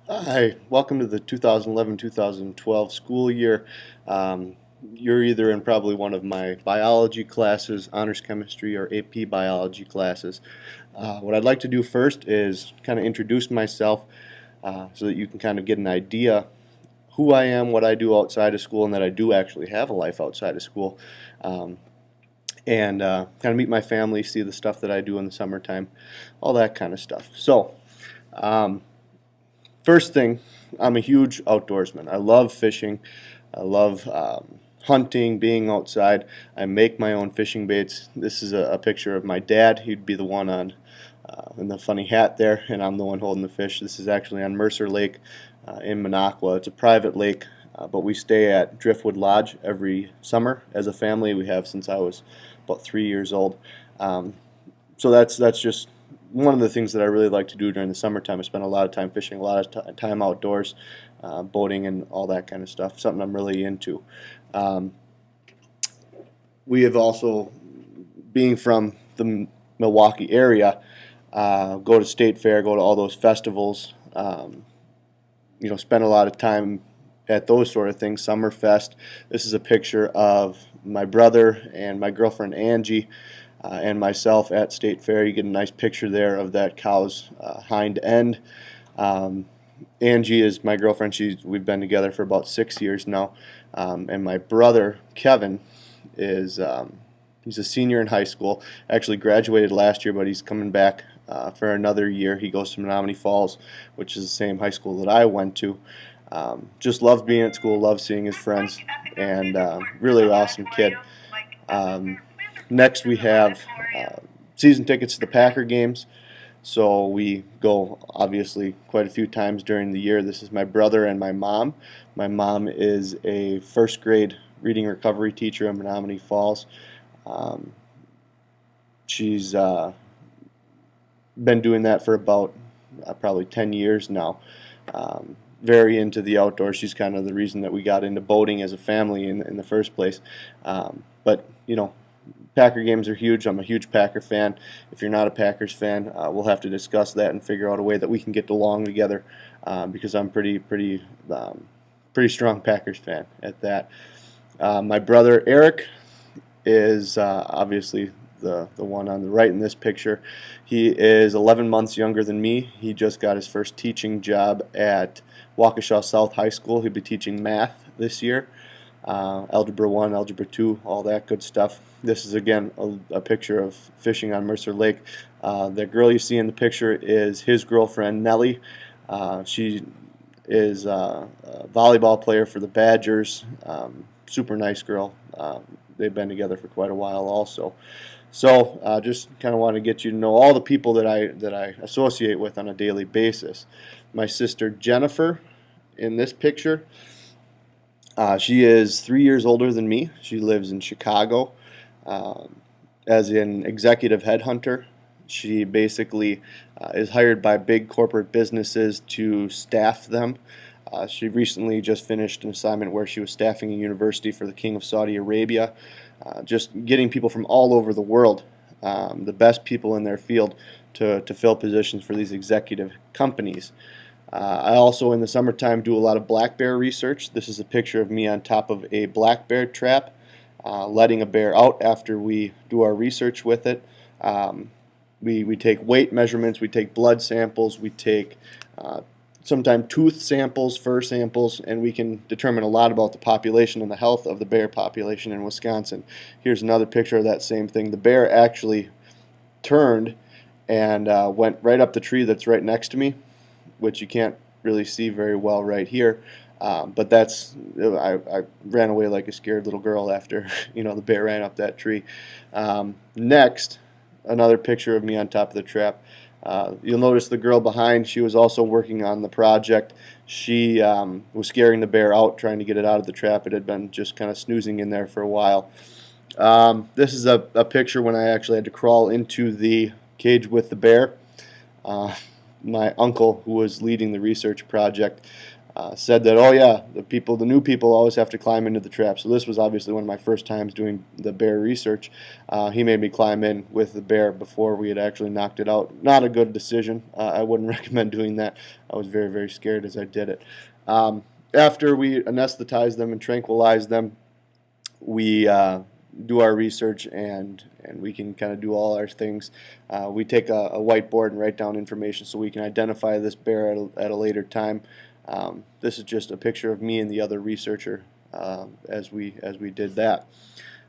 Hi, welcome to the 2011-2012 school year. Um, you're either in probably one of my biology classes, honors chemistry, or AP biology classes. What I'd like to do first is kind of introduce myself so that you can kind of get an idea who I am, what I do outside of school, and that I do actually have a life outside of school. Um, and kind of meet my family, see the stuff that I do in the summertime, all that kind of stuff. So, um, first thing, I'm a huge outdoorsman. I love fishing. I love hunting, being outside. I make my own fishing baits. This is a picture of my dad. He'd be the one on in the funny hat there, and I'm the one holding the fish. This is actually on Mercer Lake in Minocqua. It's a private lake, but we stay at Driftwood Lodge every summer as a family. We have since I was about 3 years old. Um, so that's just one of the things that I really like to do during the summertime. I spend a lot of time fishing, a lot of time outdoors, boating, and all that kind of stuff. Something I'm really into. Um, we have also, being from the Milwaukee area, go to State Fair, go to all those festivals. Spend a lot of time at those sort of things. Summerfest. This is a picture of my brother and my girlfriend Angie and myself at State Fair. You get a nice picture there of that cow's hind end. Um, Angie is my girlfriend. We've been together for about 6 years now. And my brother Kevin is he's a senior in high school. Actually graduated last year, but he's coming back for another year. He goes to Menominee Falls, which is the same high school that I went to. Just loves being at school, loves seeing his friends, and really awesome kid. Um, Next, we have season tickets to the Packer games. So we go obviously quite a few times during the year. This is my brother and my mom. My mom is a first grade reading recovery teacher in Menominee Falls. Um, she's been doing that for about probably 10 years now. Very into the outdoors. She's kind of the reason that we got into boating as a family in the first place. But, Packer games are huge. I'm a huge Packer fan. If you're not a Packers fan, we'll have to discuss that and figure out a way that we can get along together because I'm pretty strong Packers fan at that. My brother Eric is obviously the one on the right in this picture. He is 11 months younger than me. He just got his first teaching job at Waukesha South High School. He'll be teaching math this year. Algebra 1, Algebra 2, all that good stuff. This is again a picture of fishing on Mercer Lake. The girl you see in the picture is his girlfriend Nellie. She is a volleyball player for the Badgers. Super nice girl. They've been together for quite a while also. So just kind of want to get you to know all the people that I associate with on a daily basis. My sister Jennifer in this picture. She is 3 years older than me. She lives in Chicago um, as an executive headhunter. She basically is hired by big corporate businesses to staff them. She recently just finished an assignment where she was staffing a university for the King of Saudi Arabia, just getting people from all over the world, the best people in their field, to fill positions for these executive companies. I also, in the summertime, do a lot of black bear research. This is a picture of me on top of a black bear trap, letting a bear out after we do our research with it. We take weight measurements, we take blood samples, we take sometimes tooth samples, fur samples, and we can determine a lot about the population and the health of the bear population in Wisconsin. Here's another picture of that same thing. The bear actually turned and went right up the tree that's right next to me, which you can't really see very well right here. But I ran away like a scared little girl after the bear ran up that tree. Next, another picture of me on top of the trap. You'll notice the girl behind, she was also working on the project. She was scaring the bear out, trying to get it out of the trap. It had been just kind of snoozing in there for a while. This is a picture when I actually had to crawl into the cage with the bear. My uncle, who was leading the research project, said that, oh yeah, the new people always have to climb into the trap. So this was obviously one of my first times doing the bear research. He made me climb in with the bear before we had actually knocked it out. Not a good decision. I wouldn't recommend doing that. I was very, very scared as I did it. After we anesthetize them and tranquilize them, we do our research, and we can kind of do all our things. We take a whiteboard and write down information so we can identify this bear at a later time. This is just a picture of me and the other researcher as we did that.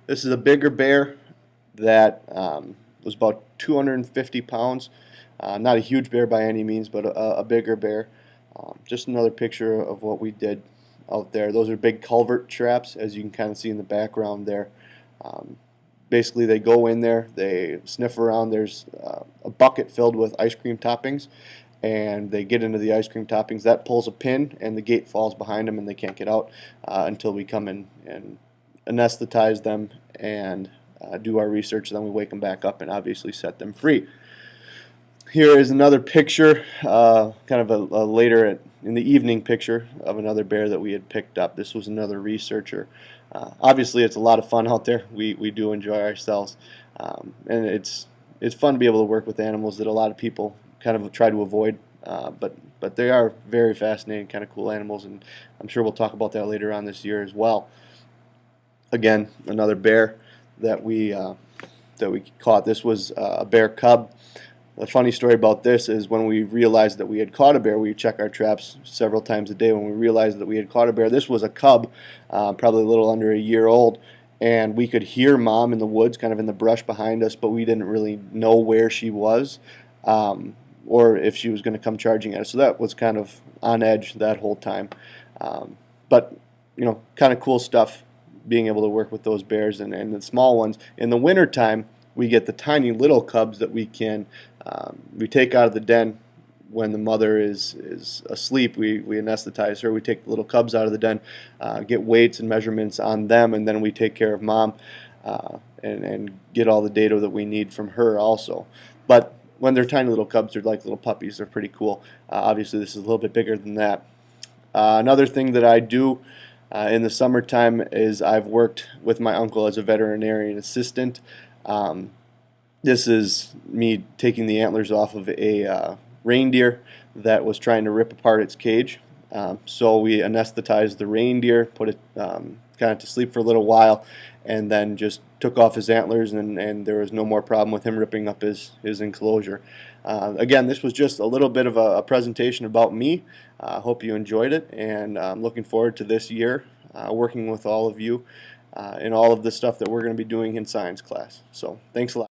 This is a bigger bear that was about 250 pounds. Not a huge bear by any means, but a bigger bear. Just another picture of what we did out there. Those are big culvert traps, as you can kind of see in the background there. Basically, they go in there, they sniff around. There's a bucket filled with ice cream toppings, and they get into the ice cream toppings. That pulls a pin, and the gate falls behind them, and they can't get out until we come in and anesthetize them and do our research. Then we wake them back up and obviously set them free. Here is another picture, kind of a later in the evening picture of another bear that we had picked up. This was another researcher. Obviously, it's a lot of fun out there. We do enjoy ourselves, and it's fun to be able to work with animals that a lot of people kind of try to avoid. But they are very fascinating, kind of cool animals, and I'm sure we'll talk about that later on this year as well. Again, another bear that we caught. This was a bear cub. The funny story about this is when we realized that we had caught a bear, we check our traps several times a day. When we realized that we had caught a bear, this was a cub, probably a little under a year old, and we could hear Mom in the woods, kind of in the brush behind us, but we didn't really know where she was or if she was going to come charging at us. So that was kind of on edge that whole time. But, you know, kind of cool stuff being able to work with those bears and the small ones. In the wintertime, we get the tiny little cubs that we take out of the den when the mother is asleep. We anesthetize her. We take the little cubs out of the den, get weights and measurements on them, and then we take care of Mom and get all the data that we need from her also. But when they're tiny little cubs, they're like little puppies. They're pretty cool. Obviously, this is a little bit bigger than that. Another thing that I do in the summertime is I've worked with my uncle as a veterinarian assistant. This is me taking the antlers off of a reindeer that was trying to rip apart its cage. So we anesthetized the reindeer, put it kind of to sleep for a little while, and then just took off his antlers, and there was no more problem with him ripping up his enclosure. Again, this was just a little bit of a presentation about me. I hope you enjoyed it, and I'm looking forward to this year working with all of you in all of the stuff that we're going to be doing in science class. So thanks a lot.